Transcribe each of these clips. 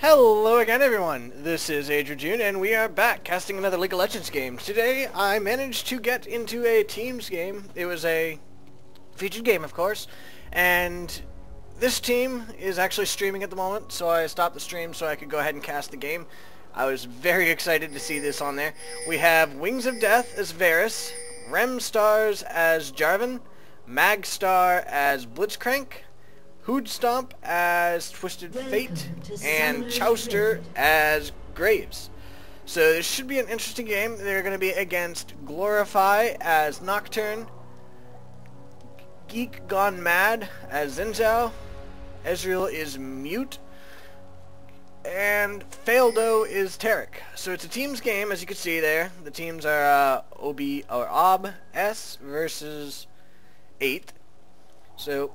Hello again, everyone. This is Adrian, and we are back casting another League of Legends game. Today, I managed to get into a teams game. It was a featured game, of course, and this team is actually streaming at the moment, so I stopped the stream so I could go ahead and cast the game. I was very excited to see this on there. We have WingsOfDeathx as Varus, Remstars as Jarvan, Maggstar as Blitz, Hoodstomp as Twisted Fate, and Chauster as Graves. So this should be an interesting game. They're going to be against Glorify as Nocturne, GeekGoneMad as XinXao, Ezreal is Mute, and Faildo is Taric. So it's a teams game, as you can see there. The teams are OB versus 8. So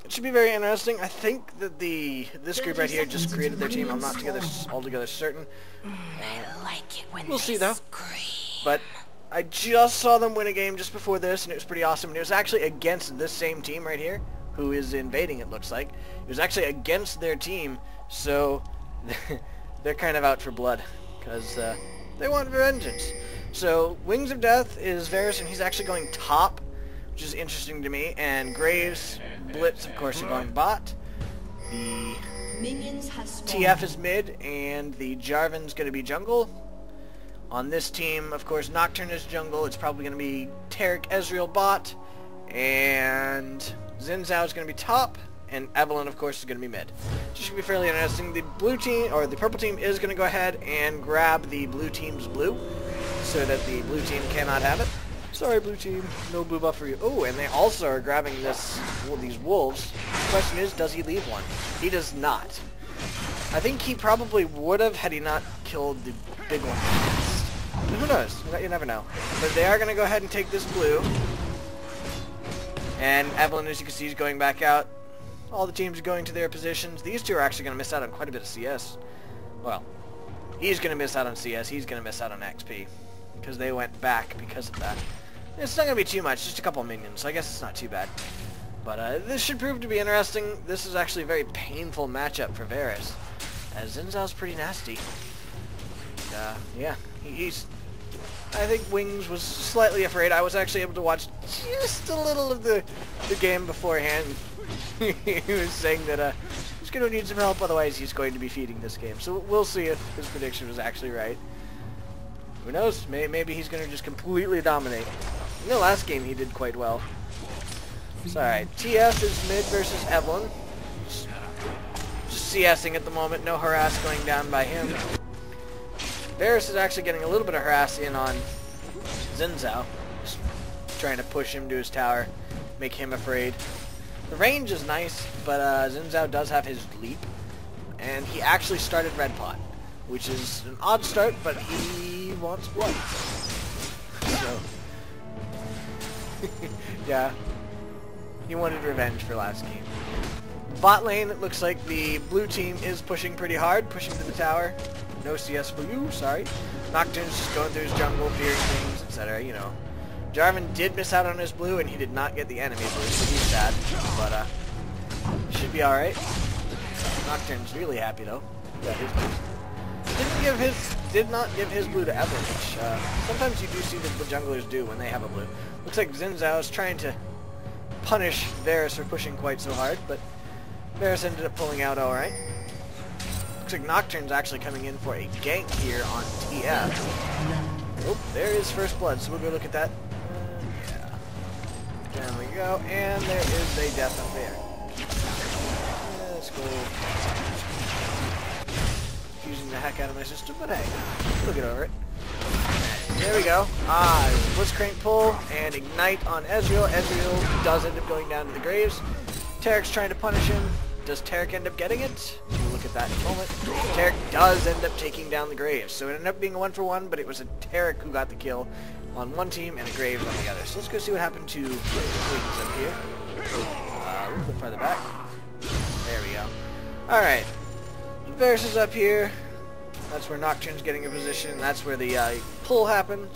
it should be very interesting. I think that this group right here just created their team. I'm not altogether certain. I like it when we'll see though. Scream. But I just saw them win a game just before this, and it was pretty awesome. And it was actually against this same team right here, who is invading, it looks like. It was actually against their team, so they're kind of out for blood, because they want vengeance. So WingsOfDeathx is Varus, and he's actually going top, which is interesting to me, and Graves, Blitz, of course, are going bot. The TF is mid, and the Jarvan's going to be jungle. On this team, of course, Nocturne is jungle. It's probably going to be Taric, Ezreal bot, and XinXao is going to be top, and Evelynn, of course, is going to be mid. This should be fairly interesting. The blue team, or the purple team, is going to go ahead and grab the blue team's blue, so that the blue team cannot have it. Sorry, blue team, no blue buff for you. Oh, and they also are grabbing these wolves. The question is, does he leave one? He does not. I think he probably would have had he not killed the big one. But who knows? You never know. But they are going to go ahead and take this blue. And Evelynn, as you can see, is going back out. All the teams are going to their positions. These two are actually going to miss out on quite a bit of CS. Well, he's going to miss out on CS. He's going to miss out on XP, because they went back because of that. It's not going to be too much, just a couple of minions, so I guess it's not too bad. But this should prove to be interesting. This is actually a very painful matchup for Varus, as XinXao's pretty nasty. And, yeah, he's... I think Wings was slightly afraid. I was actually able to watch just a little of the game beforehand. He was saying that he's going to need some help, otherwise he's going to be feeding this game. So we'll see if his prediction was actually right. Who knows? Maybe he's going to just completely dominate. In the last game, he did quite well. It's alright. TF is mid versus Evelynn. Just CSing at the moment. No harass going down by him. Varus is actually getting a little bit of harass in on XinXao. Just trying to push him to his tower. Make him afraid. The range is nice, but XinXao does have his leap. And he actually started red pot, which is an odd start, but he wants blood. So, yeah, he wanted revenge for last game. Bot lane, it looks like the blue team is pushing pretty hard, pushing to the tower. No CS for you, sorry. Nocturne's just going through his jungle, fearing things, etc., you know. Jarvan did miss out on his blue, and he did not get the enemy blue, so he's sad, but should be alright. Nocturne's really happy, though. He got his blue. Did not give his blue to Evelynn, which sometimes you do see that the junglers do when they have a blue. Looks like XinXao is trying to punish Varus for pushing quite so hard, but Varus ended up pulling out alright. Looks like Nocturne's actually coming in for a gank here on TF. Oh, there is first blood, so we'll go look at that. Yeah. There we go, and there is a death up there. Let's go. Using the heck out of my system, but hey, we'll get over it. There we go. Blitzcrank pull and ignite on Ezreal. Ezreal does end up going down to the Graves. Taric's trying to punish him. Does Taric end up getting it? We'll look at that in a moment. Taric does end up taking down the Graves, so it ended up being a 1-for-1, but it was a Taric who got the kill on one team and a Graves on the other. So let's go see what happened to Wings up here. A little bit farther back. There we go. Alright. Varus is up here. That's where Nocturne's getting a position. That's where the pull happened.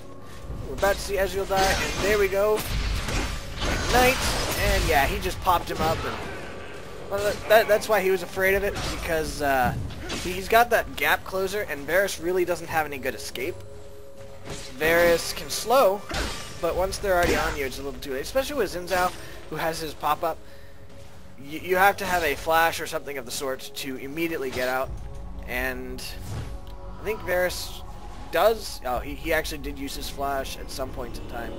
We're about to see Ezreal die, and there we go. Ignite, and yeah, he just popped him up. And, well, that's why he was afraid of it, because He's got that gap closer, and Varus really doesn't have any good escape. Varus can slow, but once they're already on you, it's a little too late. Especially with XinXao, who has his pop-up. You have to have a flash or something of the sort to immediately get out. And I think Varus does... Oh, he actually did use his flash at some point in time.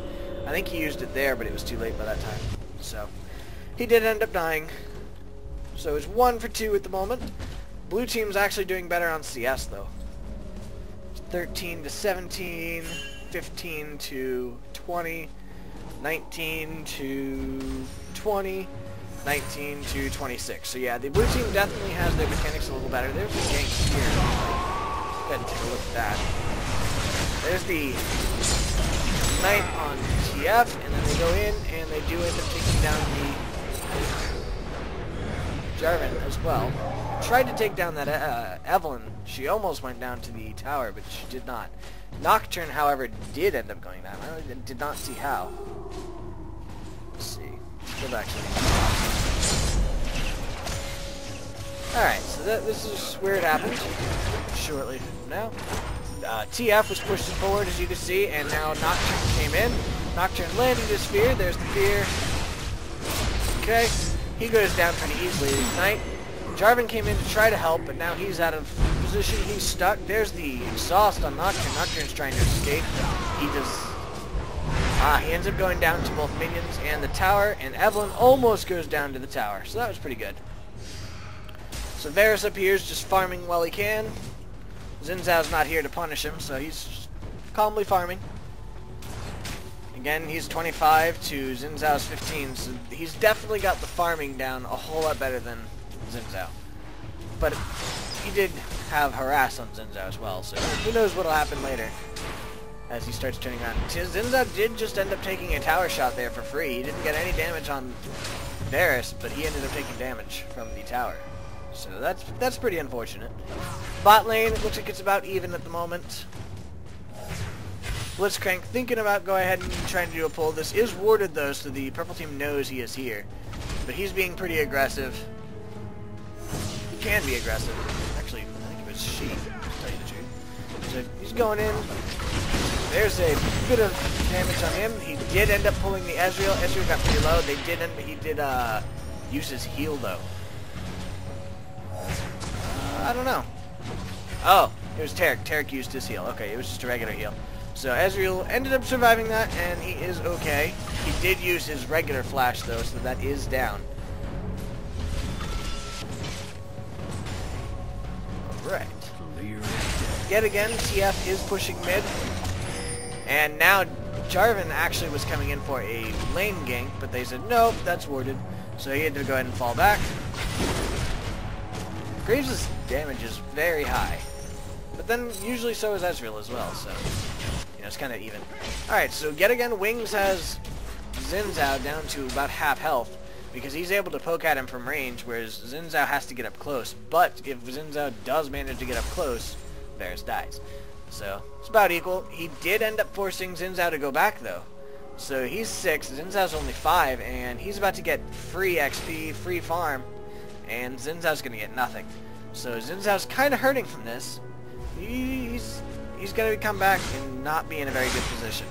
I think he used it there, but it was too late by that time. So, he did end up dying. So it's 1 for 2 at the moment. Blue team's actually doing better on CS, though. 13 to 17, 15 to 20, 19 to 20, 19 to 26. So yeah, the blue team definitely has their mechanics a little better. There's the gank here. Go ahead and take a look at that. There's the Knight on TF, and then they go in, and they do end up taking down the Jarvan as well. Tried to take down that Evelynn. She almost went down to the tower, but she did not. Nocturne, however, did end up going down. I did not see how. Let's see. Go back to the Alright, so this is where it happened. Shortly from now. TF was pushing forward, as you can see, and now Nocturne came in. Nocturne landed his spear. There's the fear. Okay. He goes down pretty easily. Knight. Jarvan came in to try to help, but now he's out of position. He's stuck. There's the exhaust on Nocturne. Nocturne's trying to escape. He just... he ends up going down to both minions and the tower, and Evelynn almost goes down to the tower. So that was pretty good. So Varus up here is just farming while he can. XinXao's not here to punish him, so he's calmly farming. Again, he's 25 to XinXao's 15, so he's definitely got the farming down a whole lot better than XinXao. But he did have harass on XinXao as well, so who knows what'll happen later as he starts turning around. XinXao did just end up taking a tower shot there for free. He didn't get any damage on Varus, but he ended up taking damage from the tower. So that's pretty unfortunate. Bot lane, it looks like it's about even at the moment. Blitzcrank thinking about going ahead and trying to do a pull. This is warded though, so the purple team knows he is here. But he's being pretty aggressive. He can be aggressive. Actually, I think it was she, to tell you the truth. So he's going in. There's a bit of damage on him. He did end up pulling the Ezreal. Ezreal got pretty low. He did use his heal though. I don't know. Oh, it was Taric. Taric used his heal. Okay, it was just a regular heal. So Ezreal ended up surviving that, and he is okay. He did use his regular flash though, so that is down. Alright. Yet again, TF is pushing mid. And now Jarvan actually was coming in for a lane gank, but they said, nope, that's warded. So he had to go ahead and fall back. Graves' damage is very high. But then usually so is Ezreal as well, so you know, it's kind of even. Alright, so yet again Wings has XinXao down to about half health because he's able to poke at him from range, whereas XinXao has to get up close. But if XinXao does manage to get up close, Varus dies. So it's about equal. He did end up forcing XinXao to go back though. So he's 6, XinXao's only 5, and he's about to get free XP, free farm, and XinXao's going to get nothing. So XinXao's kind of hurting from this. He's going to come back and not be in a very good position.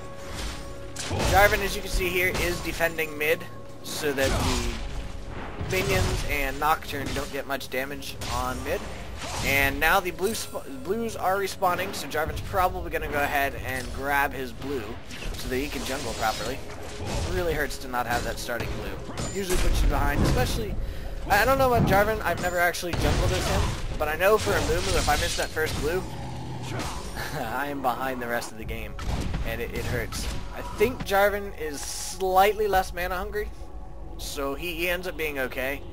Jarvan, as you can see here, is defending mid so that the minions and Nocturne don't get much damage on mid. And now the blues are respawning, so Jarvan's probably going to go ahead and grab his blue so that he can jungle properly. It really hurts to not have that starting blue. Usually puts you behind, especially... I don't know about Jarvan, I've never actually jungled as him, but I know for a Mumu, if I miss that first blue, I am behind the rest of the game, and it hurts. I think Jarvan is slightly less mana hungry, so he ends up being okay.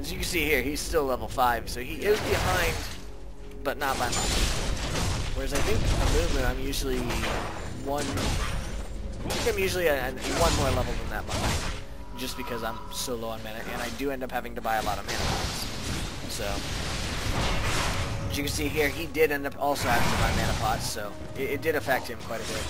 As you can see here, he's still level 5, so he is behind, but not by much. Whereas I think a Mumu, I'm usually one more level than that much. Just because I'm so low on mana, and I do end up having to buy a lot of mana pots. So, as you can see here, he did end up also having to buy mana pots, so it did affect him quite a bit.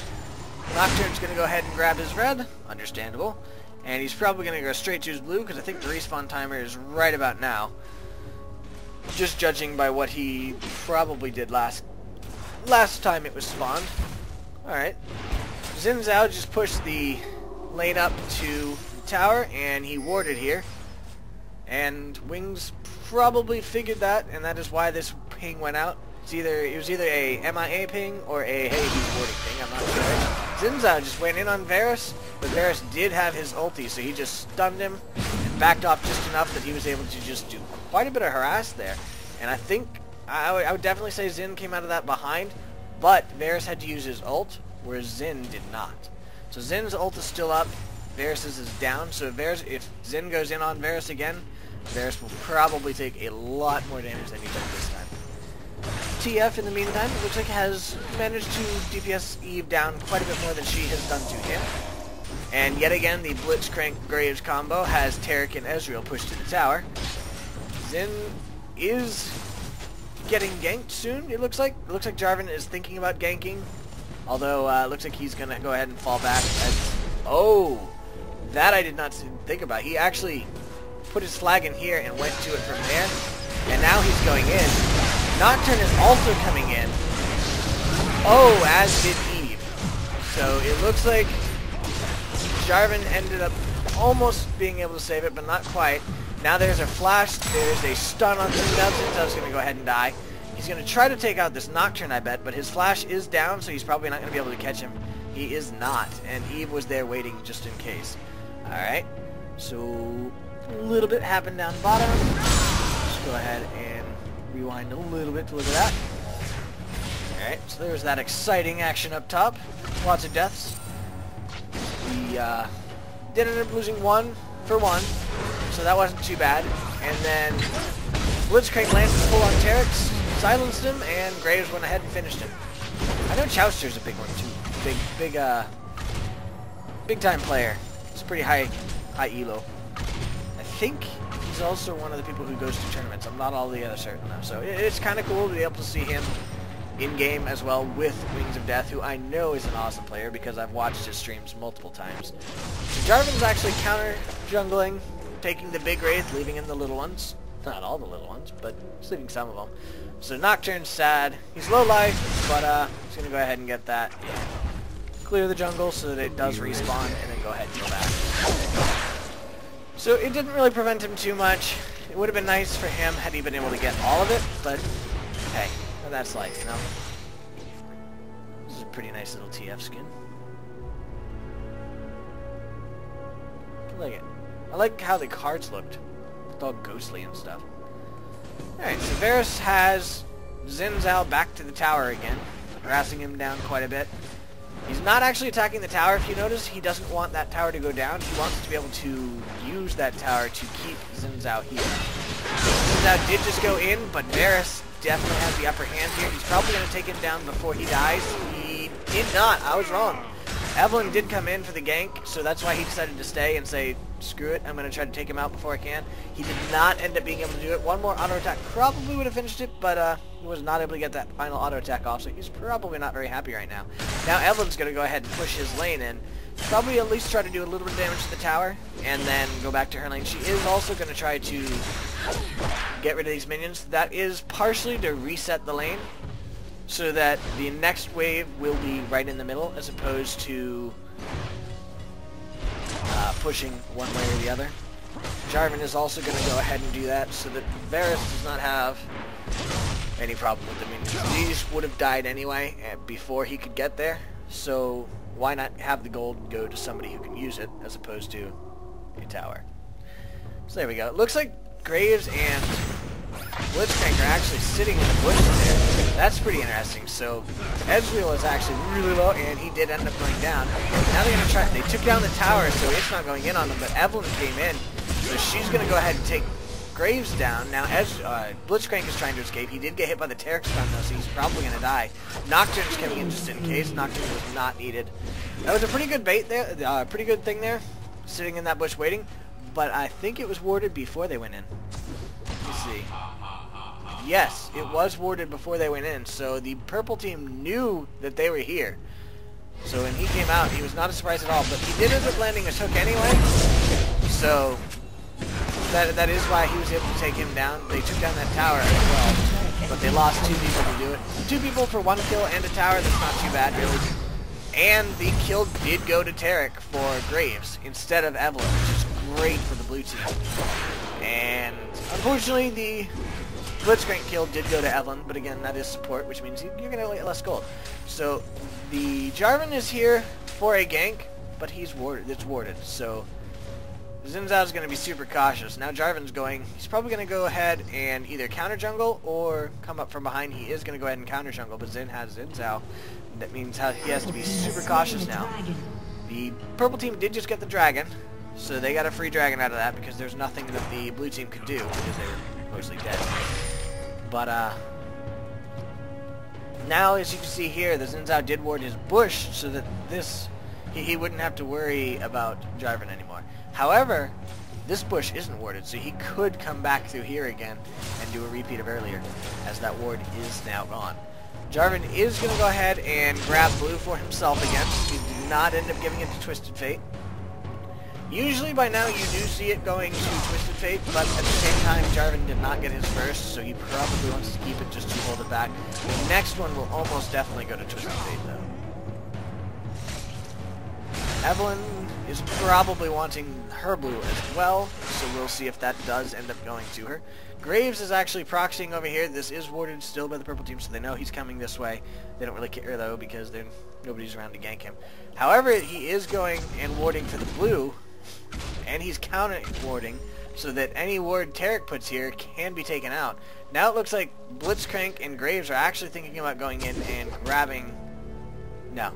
Nocturne's going to go ahead and grab his red, understandable, and he's probably going to go straight to his blue, because I think the respawn timer is right about now. Just judging by what he probably did last time it was spawned. Alright. XinXao just pushed the lane up to the tower, and he warded here. And Wings probably figured that, and that is why this ping went out. It was either a MIA ping or a hey, he's warding ping, I'm not sure. XinXao just went in on Varus, but Varus did have his ulti, so he just stunned him and backed off just enough that he was able to just do quite a bit of harass there. And I think, I would definitely say Xin came out of that behind, but Varus had to use his ult, whereas Xin did not. So Xin's ult is still up, Varus's is down, so if Xin goes in on Varus again, Varus will probably take a lot more damage than he did this time. TF, in the meantime, it looks like has managed to DPS Eve down quite a bit more than she has done to him. And yet again, the Blitz Crank Graves combo has Taric and Ezreal pushed to the tower. Xin is getting ganked soon, it looks like. It looks like Jarvan is thinking about ganking, although it looks like he's going to go ahead and fall back. Oh, that I did not think about. He actually put his flag in here and went to it from there, and now he's going in. Nocturne is also coming in. Oh, as did Eve. So it looks like Jarvan ended up almost being able to save it, but not quite. Now there's a flash, there's a stun on XinXao. XinXao's going to go ahead and die. He's going to try to take out this Nocturne, I bet, but his flash is down, so he's probably not going to be able to catch him. He is not, and Eve was there waiting just in case. Alright, so a little bit happened down bottom. Let's go ahead and rewind a little bit to look at that. Alright, so there's that exciting action up top. Lots of deaths. We did end up losing 1 for 1, so that wasn't too bad. And then Blitzcrank landed full on Taric, silenced him, and Graves went ahead and finished him. I know Chauster's a big one too. Big time player. He's a pretty high elo. I think he's also one of the people who goes to tournaments. I'm not all the other certain though. So it's kind of cool to be able to see him in game as well with Wings of Death, who I know is an awesome player because I've watched his streams multiple times. So Jarvan's actually counter jungling, taking the big wraith, leaving in the little ones. Not all the little ones, but just leaving some of them. So Nocturne's sad. He's low life, but he's gonna go ahead and get that. Yeah. Clear the jungle so that it does respawn, and then go ahead and go back. So it didn't really prevent him too much. It would have been nice for him had he been able to get all of it, but hey, that's life, you know? This is a pretty nice little TF skin. I like it. I like how the cards looked. It's all ghostly and stuff. Alright, so Varus has XinXao back to the tower again, harassing him down quite a bit. He's not actually attacking the tower, if you notice. He doesn't want that tower to go down. He wants to be able to use that tower to keep XinXao here. XinXao did just go in, but Varus definitely has the upper hand here. He's probably going to take him down before he dies. He did not. I was wrong. Evelynn did come in for the gank, so that's why he decided to stay and say, screw it, I'm going to try to take him out before I can. He did not end up being able to do it. One more auto attack probably would have finished it, but he was not able to get that final auto attack off, so he's probably not very happy right now. Now Evelynn's going to go ahead and push his lane in. Probably at least try to do a little bit of damage to the tower, and then go back to her lane. She is also going to try to get rid of these minions. That is partially to reset the lane, so that the next wave will be right in the middle, as opposed to pushing one way or the other. Jarvan is also going to go ahead and do that, so that Varus does not have any problem with the minions. These would have died anyway before he could get there, so why not have the gold go to somebody who can use it, as opposed to a tower. So there we go. It looks like Graves and Blitzcrank are actually sitting in the bushes there. That's pretty interesting. So Ezreal is actually really low, and he did end up going down. Now they're going to try. They took down the tower, so it's not going in on them. But Evelynn came in, so she's going to go ahead and take Graves down. Now Blitzcrank is trying to escape. He did get hit by the Taric stun though, so he's probably going to die. Nocturne is coming in just in case. Nocturne was not needed. That was a pretty good bait there. Pretty good thing there, sitting in that bush waiting. But I think it was warded before they went in. Let's see. Yes, it was warded before they went in, so the purple team knew that they were here. So when he came out, he was not a surprise at all, but he did end up landing a hook anyway, so that is why he was able to take him down. They took down that tower as well, but they lost 2 people to do it. 2 people for 1 kill and a tower, that's not too bad, really. And the kill did go to Taric for Graves instead of Evelynn, which is great for the blue team. And unfortunately, the Blitzcrank kill did go to Evelynn, but again, that is support, which means you're going to get less gold. So the Jarvan is here for a gank, but he's warded. It's warded, so XinXao is going to be super cautious. Now Jarvan's going, he's probably going to go ahead and either counter jungle or come up from behind. He is going to go ahead and counter jungle, but Xin has XinXao. That means he has to be super cautious now. The purple team did just get the dragon, so they got a free dragon out of that because there's nothing that the blue team could do because they were mostly dead. But now, as you can see here, the XinXao did ward his bush so that he wouldn't have to worry about Jarvan anymore. However, this bush isn't warded, so he could come back through here again and do a repeat of earlier, as that ward is now gone. Jarvan is going to go ahead and grab blue for himself again. He did not end up giving it to Twisted Fate. Usually by now you do see it going to Twisted Fate, but at the same time Jarvan did not get his first, so he probably wants to keep it just to hold it back. The next one will almost definitely go to Twisted Fate though. Evelynn is probably wanting her blue as well, so we'll see if that does end up going to her. Graves is actually proxying over here. This is warded still by the purple team, so they know he's coming this way. They don't really care though because nobody's around to gank him. However, he is going and warding for the blue, and he's counter warding so that any ward Taric puts here can be taken out. Now it looks like Blitzcrank and Graves are actually thinking about going in and grabbing... No.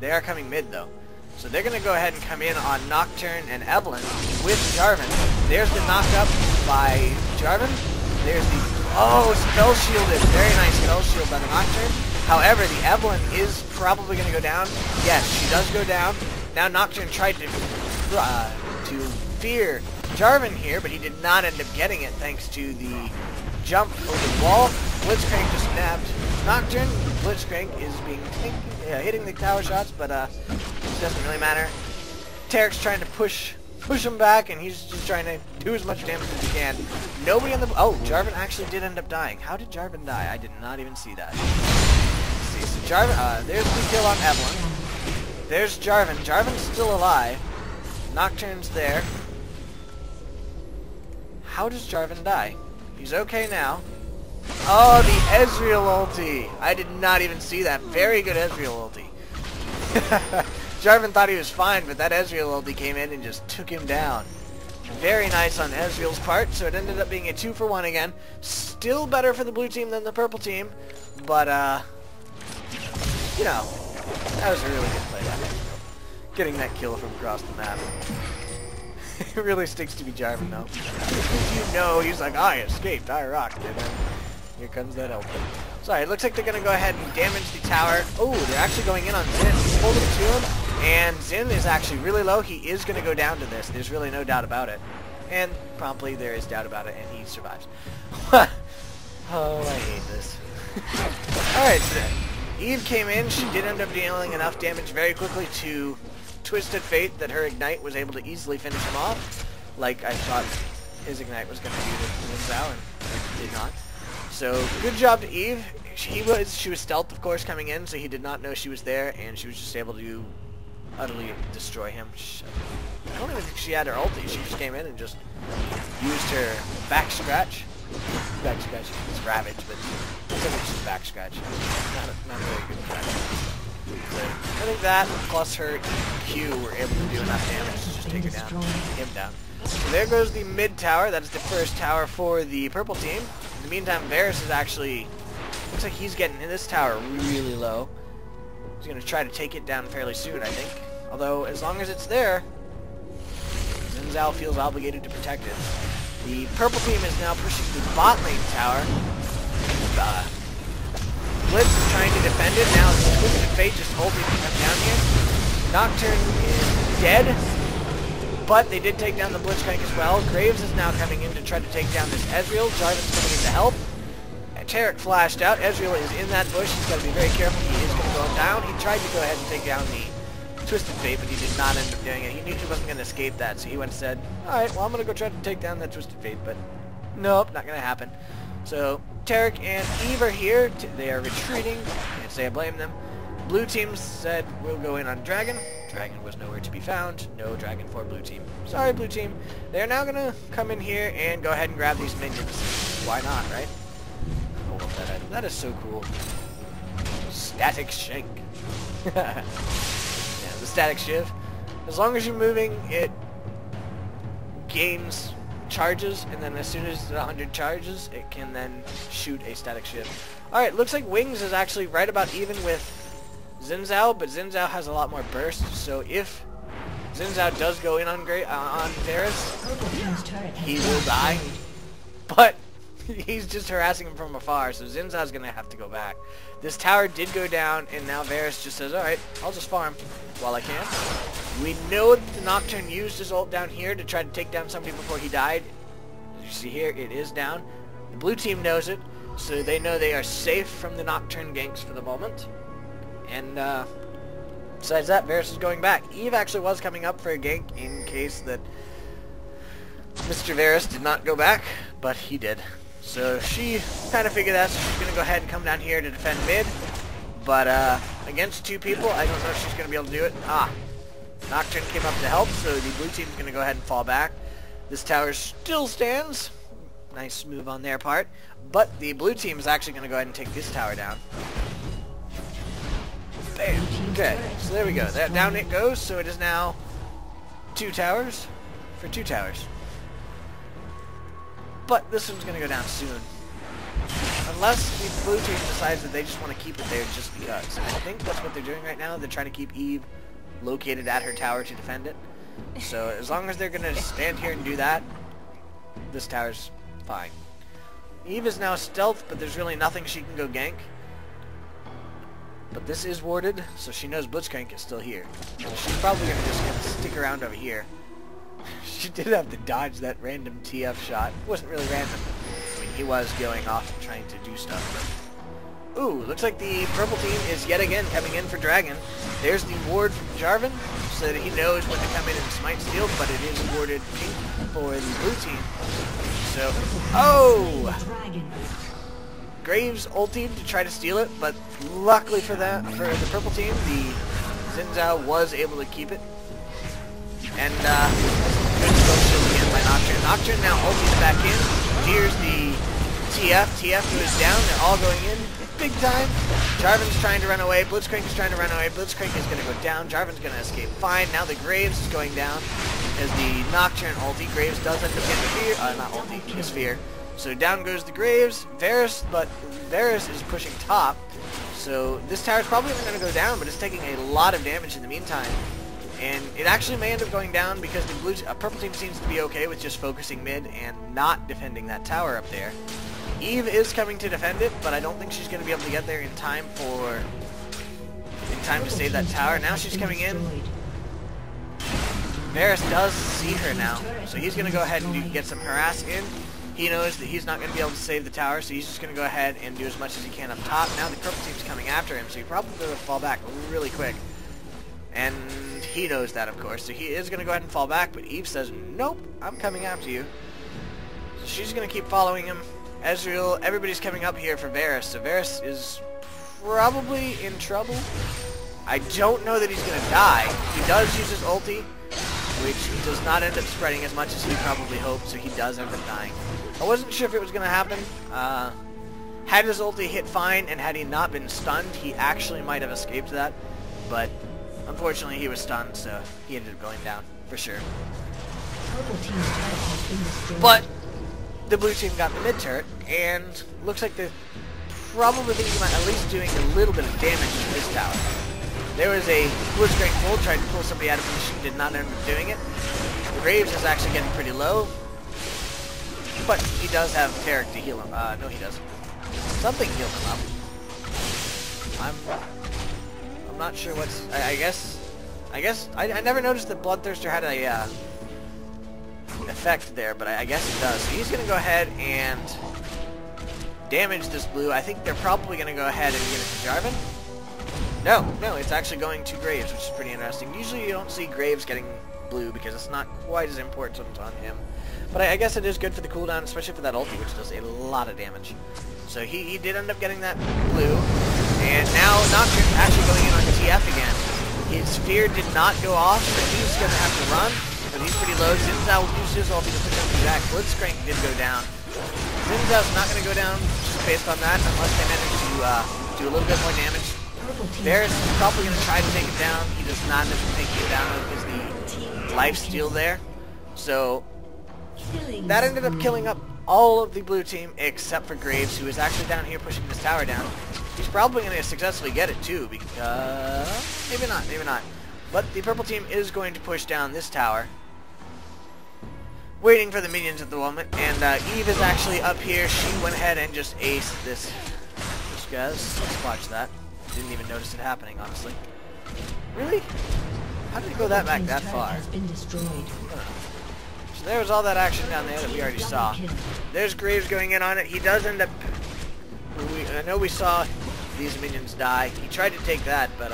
They are coming mid though. So they're going to go ahead and come in on Nocturne and Evelynn with Jarvan. There's the knock-up by Jarvan. There's the... Oh, spell shielded. Very nice spell shield by the Nocturne. However, the Evelynn is probably going to go down. Yes, she does go down. Now Nocturne tried to fear Jarvan here, but he did not end up getting it thanks to the jump over the wall. Blitzcrank just snapped Nocturne. Blitzcrank is being hitting the tower shots, but it doesn't really matter. Taric's trying to push him back, and he's just trying to do as much damage as he can. Nobody on the... Oh, Jarvan actually did end up dying. How did Jarvan die? I did not even see that. Let's see, so Jarvan... there's the kill on Evelynn. There's Jarvan. Jarvan's still alive. Nocturne's there. How does Jarvan die? He's okay now. Oh, the Ezreal ulti! I did not even see that. Very good Ezreal ulti. Jarvan thought he was fine, but that Ezreal ulti came in and just took him down. Very nice on Ezreal's part, so it ended up being a 2-for-1 again. Still better for the blue team than the purple team, but, you know, that was a really good play by Ezreal. Getting that kill from across the map. It really sticks to be Jarvan, though. You know, he's like, I escaped, I rocked, and then here comes that ulti. Sorry, it looks like they're going to go ahead and damage the tower. Oh, they're actually going in on Xin. He's holding it to him, and Xin is actually really low. He is going to go down to this. There's really no doubt about it. And promptly there is doubt about it, and he survives. Oh, I hate this. Alright, so Eve came in. She did end up dealing enough damage very quickly to Twisted Fate that her Ignite was able to easily finish him off, like I thought his Ignite was going to do to XinXao, and it did not. So, good job to Eve. She was stealth, of course, coming in, so he did not know she was there, and she was just able to utterly destroy him. I don't even think she had her ulti. She just came in and just used her back scratch. Back scratch. It's Ravage, but I think it's just back scratch. Not very good scratch. So, I think that, plus her Q, were able to do enough damage to just take her down, him down. So there goes the mid tower. That is the first tower for the purple team. In the meantime, Varus is actually... Looks like he's getting in this tower really low. He's going to try to take it down fairly soon, I think. Although, as long as it's there, XinXao feels obligated to protect it. The purple team is now pushing the bot lane tower. Blitz is trying to defend it. Now, Twisted Fate just hoping to come down here. Nocturne is dead. But they did take down the Blitzcrank as well. Graves is now coming in to try to take down this Ezreal. Jarvan's coming in to help. Taric flashed out. Ezreal is in that bush. He's got to be very careful. He is going to go down. He tried to go ahead and take down the Twisted Fate, but he did not end up doing it. He knew he wasn't going to escape that, so he went and said, Alright, well I'm gonna go try to take down that Twisted Fate, but nope, not gonna happen. So, Taric and Eve are here. They are retreating. Can't say I blame them. Blue team said we'll go in on Dragon. Dragon was nowhere to be found. No Dragon for blue team. Sorry, blue team. They're now gonna come in here and go ahead and grab these minions. Why not, right? I love that item. That is so cool. Static Shank. Yeah, the Static Shiv. As long as you're moving, it gains charges, and then as soon as it's 100 charges, it can then shoot a Static Shiv. Alright, looks like Wings is actually right about even with XinXao, but XinXao has a lot more burst, so if XinXao does go in on Varus, he will die, but he's just harassing him from afar, so XinXao's gonna have to go back. This tower did go down, and now Varus just says, alright, I'll just farm while I can. We know that the Nocturne used his ult down here to try to take down somebody before he died. As you see here, it is down. The blue team knows it, so they know they are safe from the Nocturne ganks for the moment. And besides that, Varus is going back. Eve actually was coming up for a gank in case that Mr. Varus did not go back, but he did. So she kind of figured that, so she's going to go ahead and come down here to defend mid. But against two people, I don't know if she's going to be able to do it. Nocturne came up to help, so the blue team's going to go ahead and fall back. This tower still stands. Nice move on their part. But the blue team is actually going to go ahead and take this tower down. Bam. Okay, so there we go. Down it goes, so it is now 2 towers for 2 towers. But this one's going to go down soon. Unless the blue team decides that they just want to keep it there just because. I think that's what they're doing right now. They're trying to keep Eve located at her tower to defend it. So as long as they're going to stand here and do that, this tower's fine. Eve is now stealth, but there's really nothing she can go gank. But this is warded, so she knows Blitzcrank is still here. She's probably going to just stick around over here. She did have to dodge that random TF shot. It wasn't really random. I mean, he was going off and trying to do stuff. But... ooh, looks like the purple team is yet again coming in for Dragon. There's the ward from Jarvan, so that he knows when to come in and smite steal, but it is warded pink for the blue team. So, oh! Graves ulted to try to steal it, but luckily for that, for the purple team, the XinXao was able to keep it. And good skill shield again by Nocturne. Nocturne now ulties back in. Here's the TF. TF goes down. They're all going in big time. Jarvan's trying to run away. Blitzcrank is trying to run away. Blitzcrank is going to go down. Jarvan's going to escape fine. Now the Graves is going down as the Nocturne ulti. Graves does end up getting the fear. Not ulti, his fear. So down goes the Graves. Varus, but Varus is pushing top. So this tower is probably not going to go down, but it's taking a lot of damage in the meantime. And it actually may end up going down because the purple team seems to be okay with just focusing mid and not defending that tower up there. Eve is coming to defend it, but I don't think she's going to be able to get there in time to save that tower. Now she's coming in. Varus does see her now, so he's going to go ahead and get some harass in. He knows that he's not going to be able to save the tower, so he's just going to go ahead and do as much as he can up top. Now the purple team's coming after him, so he probably will fall back really quick. And he knows that, of course, so he is going to go ahead and fall back, but Eve says, nope, I'm coming after you. So she's going to keep following him. Ezreal, everybody's coming up here for Varus, so Varus is probably in trouble. I don't know that he's going to die. He does use his ulti, which does not end up spreading as much as he probably hoped, so he does end up dying. I wasn't sure if it was going to happen. Had his ulti hit fine, and had he not been stunned, he actually might have escaped that, but unfortunately he was stunned, so he ended up going down, for sure. But the blue team got the mid turret, and looks like they're probably thinking about at least doing a little bit of damage to this tower. There was a Blitzcrank pull, tried to pull somebody out of position, did not end up doing it. Graves is actually getting pretty low, but he does have Taric to heal him. No he doesn't. Something healed him up. I'm not sure what's... I guess I never noticed that Bloodthirster had a effect there, but I guess it does. So he's going to go ahead and damage this blue. I think they're probably going to go ahead and give it to Jarvan. No, it's actually going to Graves, which is pretty interesting. Usually you don't see Graves getting blue because it's not quite as important on him. But I guess it is good for the cooldown, especially for that ulti, which does a lot of damage. So he did end up getting that blue. And now Nocturne actually going in on TF again. His fear did not go off, so he's going to have to run. But he's pretty low. XinXao will use his ulti to push up the Jack. Blitzcrank did go down. XinXao's not going to go down just based on that unless they manage to do a little bit more damage. Varus is probably going to try to take it down. He does not end up taking it down because the lifesteal there. So that ended up killing up all of the blue team except for Graves, who is actually down here pushing this tower down. He's probably going to successfully get it too, because maybe not. But the purple team is going to push down this tower, waiting for the minions at the moment. And Eve is actually up here. She went ahead and just aced this. Guys, let's watch that. Didn't even notice it happening, honestly. Really? How did it go that back that far? So there was all that action down there that we already saw. There's Graves going in on it. He does end up... I know we saw these minions die. He tried to take that, but...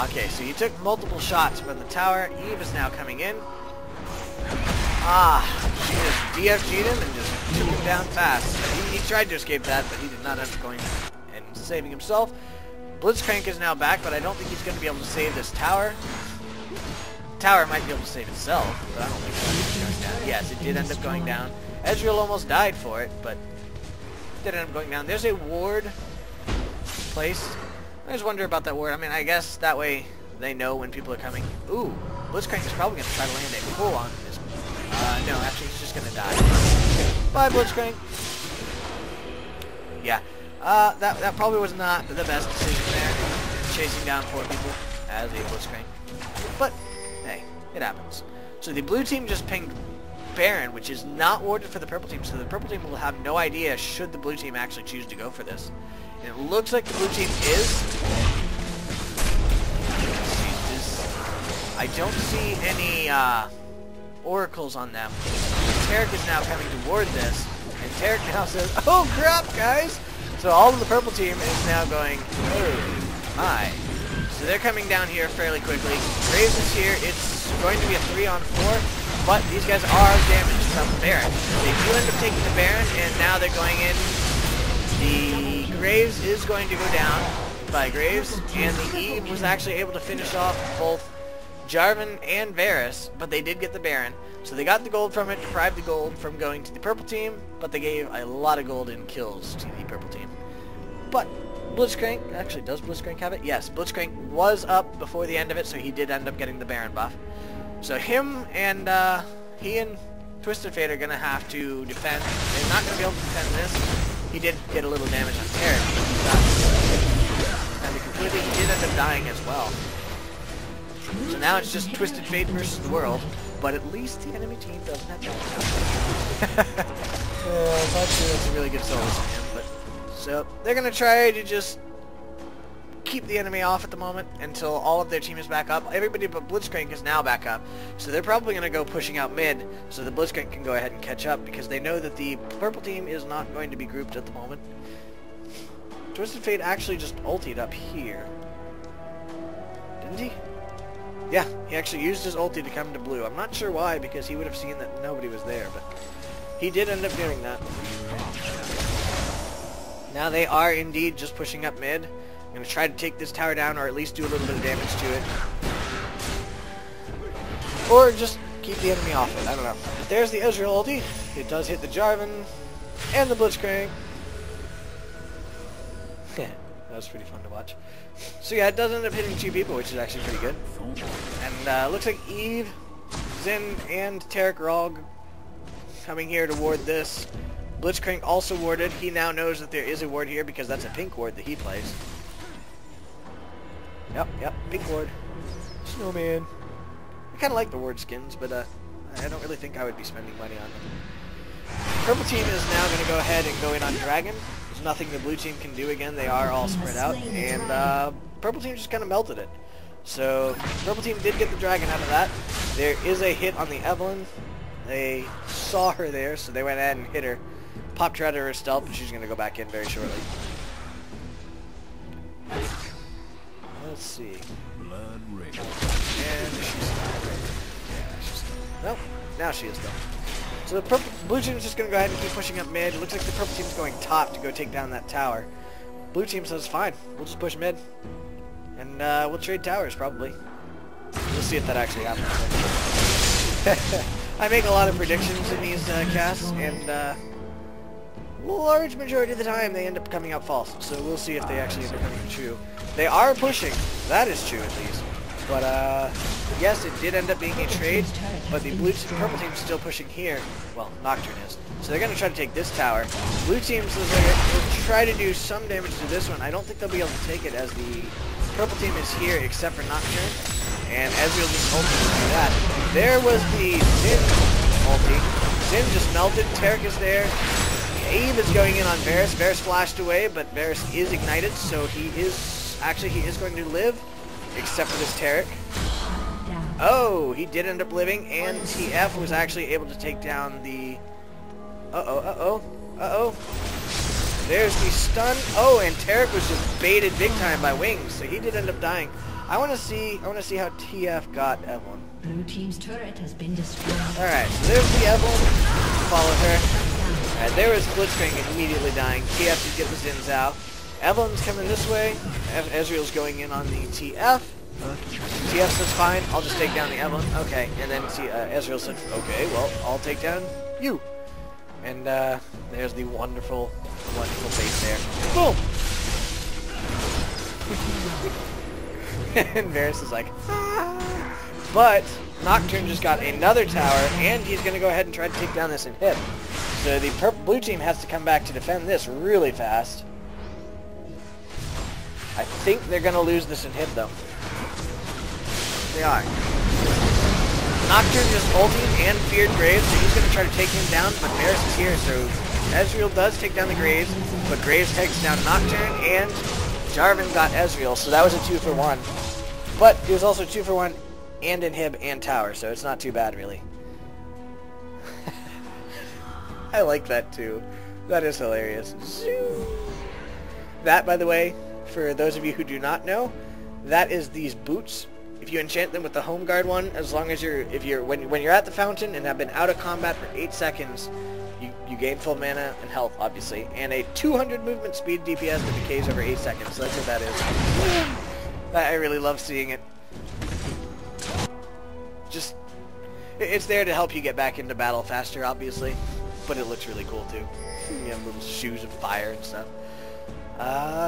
Okay, so he took multiple shots from the tower. Eve is now coming in. She just DFG'd him and just took him down fast. He tried to escape that, but he did not end up going and saving himself. Blitzcrank is now back, but I don't think he's going to be able to save this tower. Tower might be able to save itself, but I don't think it's going down. Yes, it did end up going down. Ezreal almost died for it, but it did end up going down. There's a ward placed. I just wonder about that ward. I mean, I guess that way they know when people are coming. Ooh, Blitzcrank is probably going to try to land a pull on this. No, actually, he's just going to die. Bye, Blitzcrank. Yeah, that probably was not the best decision there, chasing down 4 people as a Blitzcrank. But, hey, it happens. So the blue team just pinged Baron, which is not warded for the purple team, so the purple team will have no idea should the blue team actually choose to go for this. And it looks like the blue team is. I don't see any oracles on them. Taric is now coming toward this, and Taric now says, "Oh crap, guys!" So all of the purple team is now going, "Oh my!" So they're coming down here fairly quickly. Graves is here. It's going to be a 3-on-4, but these guys are damaged from the Baron. They do end up taking the Baron, and now they're going in. The Graves is going to go down by Graves, and the Eve was actually able to finish off both Jarvan and Varus, but they did get the Baron. So they got the gold from it, deprived the gold from going to the purple team, but they gave a lot of gold in kills to the purple team. But Blitzcrank, actually, does Blitzcrank have it? Yes, Blitzcrank was up before the end of it, so he did end up getting the Baron buff. So him and, he and Twisted Fate are going to have to defend. They're not going to be able to defend this. He did get a little damage on Taric, but he's not. And completely, he did end up dying as well. So now it's just Twisted Fate versus the world, but at least the enemy team doesn't have to. I'm not sure that's a really good solo from him, but so they're gonna try to just keep the enemy off at the moment until all of their team is back up. Everybody but Blitzcrank is now back up, so they're probably gonna go pushing out mid, so the Blitzcrank can go ahead and catch up because they know that the purple team is not going to be grouped at the moment. Twisted Fate actually just ultied up here, didn't he? Yeah, he actually used his ulti to come to blue. I'm not sure why, because he would have seen that nobody was there, but he did end up doing that. Now they are indeed just pushing up mid. I'm going to try to take this tower down, or at least do a little bit of damage to it. Or just keep the enemy off it, I don't know. But there's the Ezreal ulti. It does hit the Jarvan and the Blitzcrank. That was pretty fun to watch. So yeah, it does end up hitting 2 people, which is actually pretty good. And looks like Eve, Xin, and Taric are all coming here to ward this. Blitzcrank also warded. He now knows that there is a ward here because that's a pink ward that he plays. Yep, pink ward. Snowman. I kind of like the ward skins, but I don't really think I would be spending money on them. Purple team is now going to go ahead and go in on Dragon. There's nothing the blue team can do again. They are all spread out, and purple team just kind of melted it. So purple team did get the Dragon out of that. There is a hit on the Evelynn. They saw her there, so they went ahead and hit her. Popped her out of her stealth, and she's going to go back in very shortly. Let's see. And she's Nope. Now she is though. So the blue team is just going to go ahead and keep pushing up mid. It looks like the purple team is going top to go take down that tower. Blue team says fine. We'll just push mid. And we'll trade towers probably. We'll see if that actually happens. I make a lot of predictions in these casts, and large majority of the time they end up coming out false. So we'll see if they actually end up coming true. They are pushing. That is true at least. But yes, it did end up being a trade, but the purple team is still pushing here. Well, Nocturne is. So they're going to try to take this tower. Blue team says they'll try to do some damage to this one. I don't think they'll be able to take it as the purple team is here except for Nocturne. And Ezreal just ulted to do that. There was the Xin ulti. Xin just melted. Taric is there. Eve is going in on Varus. Varus flashed away, but Varus is ignited, so he is going to live. Except for this Taric. Oh, he did end up living, and TF was actually able to take down the... Uh-oh. There's the stun. Oh, and Taric was just baited big time by Wings, so he did end up dying. I want to see how TF got Evelynn. Blue team's turret has been destroyed. Alright, so there's the Evelynn. Follow her. Alright, there was Blitzcrank immediately dying. TF did get the XinXao. Evelynn's coming this way. Ezreal's going in on the TF. TF says fine, I'll just take down the Evelynn. Okay, and then Ezreal said, okay, well, I'll take down you. And there's the wonderful base there. Boom! And Varus is like, ah. But Nocturne just got another tower, and he's going to go ahead and try to take down this inhib. So the blue team has to come back to defend this really fast. I think they're going to lose this inhib, though. They are. Nocturne just ulted and feared Graves, so he's going to try to take him down, but Varus is here, so Ezreal does take down the Graves, but Graves takes down Nocturne, and Jarvan got Ezreal, so that was a 2-for-1. But it was also 2-for-1 and inhib and tower, so it's not too bad, really. I like that, too. That is hilarious. That, by the way, for those of you who do not know, that is these boots. If you enchant them with the home guard one, as long as when you're at the fountain and have been out of combat for 8 seconds, you gain full mana and health, obviously, and a 200 movement speed DPS that decays over 8 seconds. So that's what that is. I really love seeing it. Just, it's there to help you get back into battle faster, obviously, but it looks really cool too. You have little shoes of fire and stuff.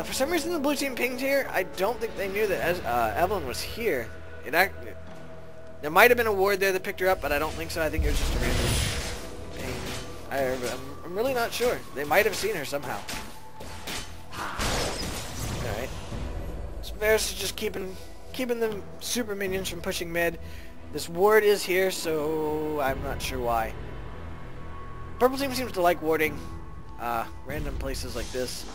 For some reason the blue team pinged here. I don't think they knew that Evelynn was here. There might have been a ward there that picked her up, but I don't think so. I think it was just a random ping. I'm really not sure. They might have seen her somehow. Alright. So Varus is just keeping the super minions from pushing mid. This ward is here, so I'm not sure why. Purple team seems to like warding random places like this.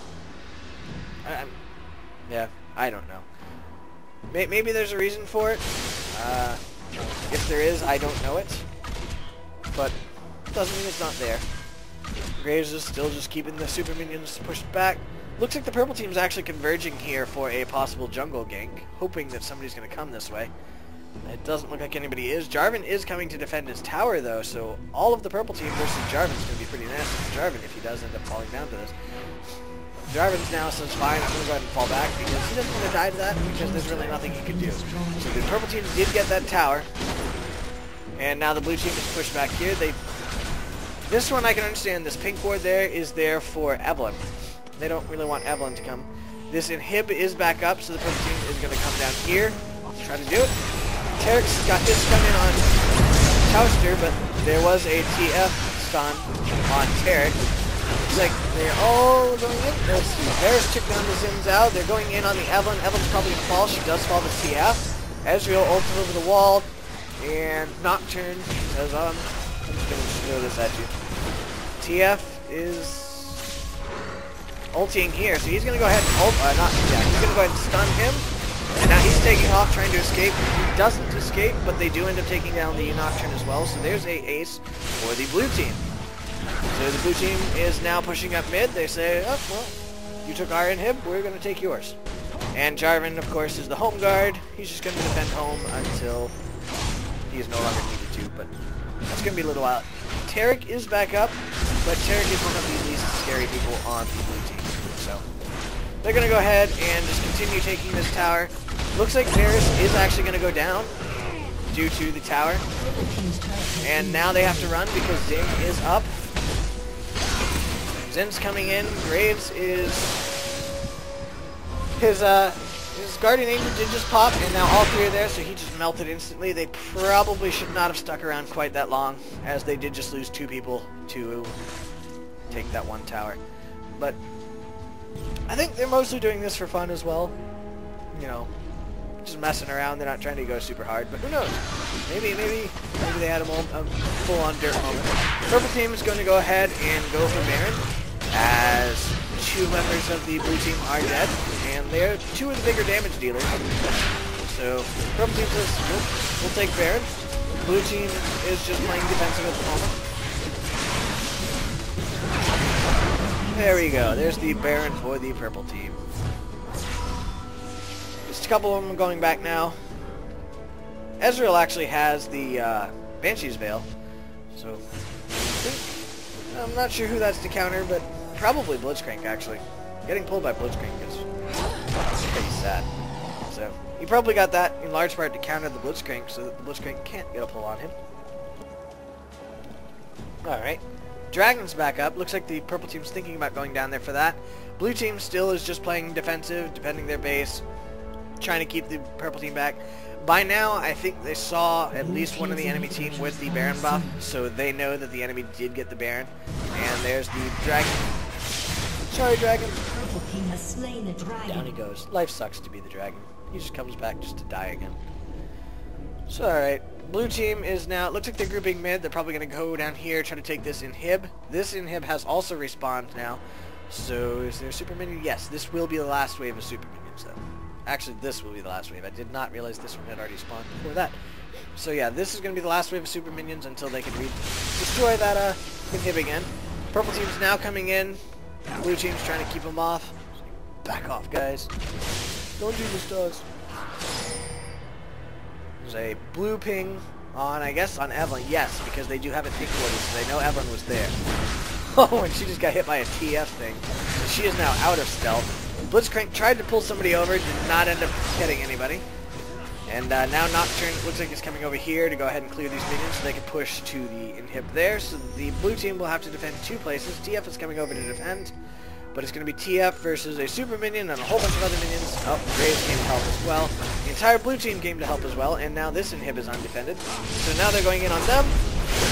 Yeah, I don't know. Maybe there's a reason for it. If there is, I don't know it. But it doesn't mean it's not there. Graves is still just keeping the super minions pushed back. Looks like the purple team's actually converging here for a possible jungle gank, hoping that somebody's going to come this way. It doesn't look like anybody is. Jarvan is coming to defend his tower, though, so all of the purple team versus Jarvan's going to be pretty nasty for Jarvan if he does end up falling down to this. Jarvan's now says, fine, I'm going to go ahead and fall back, because he doesn't want to die to that, because there's really nothing he can do. So the purple team did get that tower, and now the blue team is pushed back here. This one I can understand. This pink ward there is there for Evelynn. They don't really want Evelynn to come. This inhib is back up, so the purple team is going to come down here. Try to do it. Taric's got his stun in on Chauster, but there was a TF stun on Taric. Looks like they're all going in. Varus took down the XinXao. They're going in on the Evelynn. Evelynn's probably going to fall. She does fall to TF. Ezreal ulted over the wall. And Nocturne says, I'm just going to throw this at you. TF is ulting here, so he's going to go ahead and he's going to go ahead and stun him. And now he's taking off, trying to escape. He doesn't escape, but they do end up taking down the Nocturne as well. So there's a ace for the blue team. So the blue team is now pushing up mid. They say, oh, well, you took our inhib, we're going to take yours. And Jarvan, of course, is the home guard. He's just going to defend home until he is no longer needed to. But That's going to be a little while. Taric is back up, but Taric is one of the least scary people on the blue team. So they're going to go ahead and just continue taking this tower. Looks like Varus is actually going to go down due to the tower. And now they have to run because Zing is up. Zin's coming in. Graves is... His Guardian Angel did just pop, and now all three are there, so he just melted instantly. They probably should not have stuck around quite that long, as they did just lose 2 people to take that one tower. But I think they're mostly doing this for fun as well. You know, just messing around. They're not trying to go super hard, but who knows? Maybe they had a full-on dirt moment. Purple team is going to go ahead and go for Baron, as 2 members of the blue team are dead, and they're 2 of the bigger damage dealers. So purple team says, nope, we'll take Baron. Blue team is just playing defensive at the moment. There we go. There's the Baron for the purple team. Just a couple of them going back now. Ezreal actually has the Banshee's Veil, so I'm not sure who that's to counter, but probably Blitzcrank, actually. Getting pulled by Blitzcrank is pretty sad. So he probably got that in large part to counter the Blitzcrank so that the Blitzcrank can't get a pull on him. Alright. Dragon's back up. Looks like the purple team's thinking about going down there for that. Blue team still is just playing defensive, defending their base, trying to keep the purple team back. By now, I think they saw at least one of the enemy team with the Baron buff, so they know that the enemy did get the Baron. And there's the Dragon. Sorry, Dragon. Purple team has slain the dragon. Down he goes. Life sucks to be the Dragon. He just comes back just to die again. So, alright. Blue team is now... Looks like they're grouping mid. They're probably going to go down here, try to take this inhib. This inhib has also respawned now. So, is there a super minion? Yes, this will be the last wave of super minions, though. Actually, this will be the last wave. I did not realize this one had already spawned before that. So yeah, this is going to be the last wave of super minions until they can destroy that inhib again. Purple team's now coming in. Blue team's trying to keep them off. Back off, guys. Don't do this to us. There's a blue ping on, I guess, on Evelynn. Yes, because they do have a ping order, so they know Evelynn was there. Oh, and she just got hit by a TF thing. She is now out of stealth. Blitzcrank tried to pull somebody over, did not end up getting anybody. And now Nocturne looks like it's coming over here to go ahead and clear these minions so they can push to the inhib there. So the blue team will have to defend 2 places. TF is coming over to defend, but it's going to be TF versus a super minion and a whole bunch of other minions. Oh, Graves came to help as well. The entire blue team came to help as well, and now this inhib is undefended. So now they're going in on them.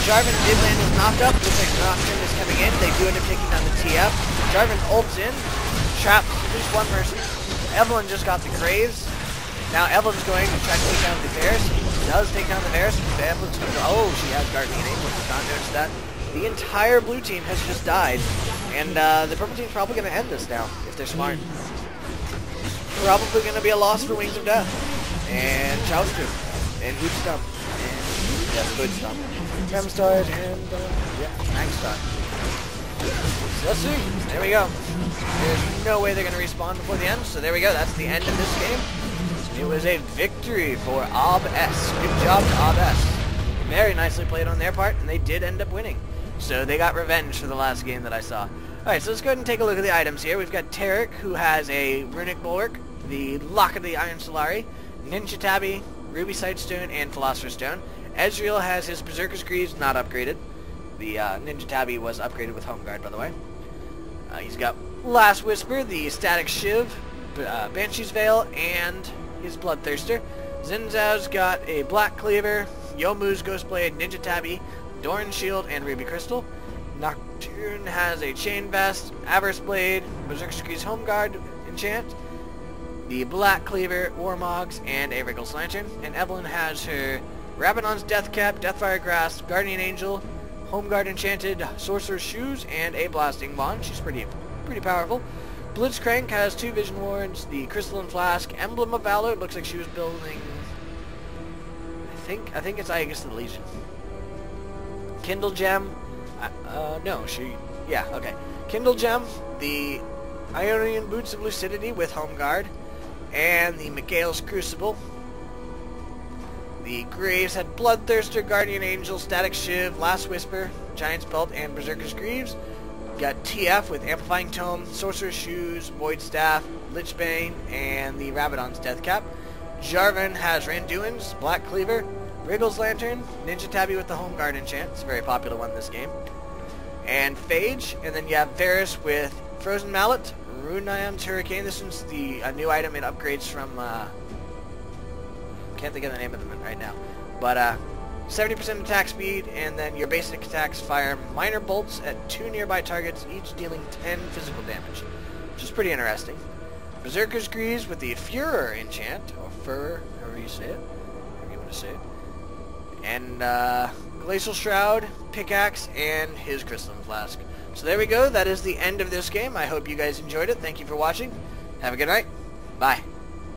Jarvan did land is knocked up. Looks like Nocturne is coming in. They do end up taking down the TF. Jarvan ults in. Traps at least 1 person. Evelynn just got the Graves. Now Evelynn's going to try to take down the Varus. Does take down the Varus. Evelynn's going to go, oh, she has Guardian Angel. Did not notice that. The entire blue team has just died. And the purple team's probably going to end this now, if they're smart. Probably going to be a loss for Wings of Death. And Chauster. And Hoodstomp. And, yes, Hoodstomp. Remstars and, yeah, Maggstar. So let's see. There we go. There's no way they're going to respawn before the end, so there we go. That's the end of this game. It was a victory for OBS. Good job to OBS. Very nicely played on their part, and they did end up winning. So they got revenge for the last game that I saw. Alright, so let's go ahead and take a look at the items here. We've got Taric, who has a Runic Bulwark, the Lock of the Iron Solari, Ninja Tabby, Ruby Sightstone, and Philosopher's Stone. Ezreal has his Berserker's Greaves, not upgraded. The Ninja Tabby was upgraded with Home Guard, by the way. He's got Last Whisper, the Static Shiv, Banshee's Veil, and his Bloodthirster. XinXao's got a Black Cleaver, Youmuu's Ghostblade, Ninja Tabby, Doran's Shield, and Ruby Crystal. Nocturne has a Chain Vest, Avarice Blade, Berserker's Greaves Home Guard enchant, the Black Cleaver, Warmogs, and a Wriggle's Lantern. And Evelynn has her Rabadon's Death Cap, Deathfire Grasp, Guardian Angel, Home Guard enchanted, Sorcerer's Shoes, and a Blasting Wand. She's pretty powerful. Blitzcrank has 2 Vision Wards, the Crystalline Flask, Emblem of Valor. It looks like she was building... I think it's Aegis of the Legion. Kindle Gem. Yeah, okay. Kindle Gem, the Ionian Boots of Lucidity with Home Guard, and the Mikael's Crucible. The Graves had Bloodthirster, Guardian Angel, Static Shiv, Last Whisper, Giant's Belt, and Berserker's Greaves. Got TF with Amplifying Tome, Sorcerer's Shoes, Void Staff, Lichbane, and the Rabadon's Death Cap. Jarvan has Randuin's, Black Cleaver, Wriggle's Lantern, Ninja Tabby with the Home Guard enchant. It's a very popular one in this game. And Phage, and then you have Varus with Frozen Mallet, Runion's Hurricane. This one's a new item. It upgrades from, can't think of the name of them right now. But 70% attack speed, and then your basic attacks fire minor bolts at 2 nearby targets, each dealing 10 physical damage, which is pretty interesting. Berserker's Greaves with the Furor enchant, or Fur, however you say it, however you want to say it. And Glacial Shroud, Pickaxe, and his Crystalline Flask. So there we go. That is the end of this game. I hope you guys enjoyed it. Thank you for watching. Have a good night. Bye.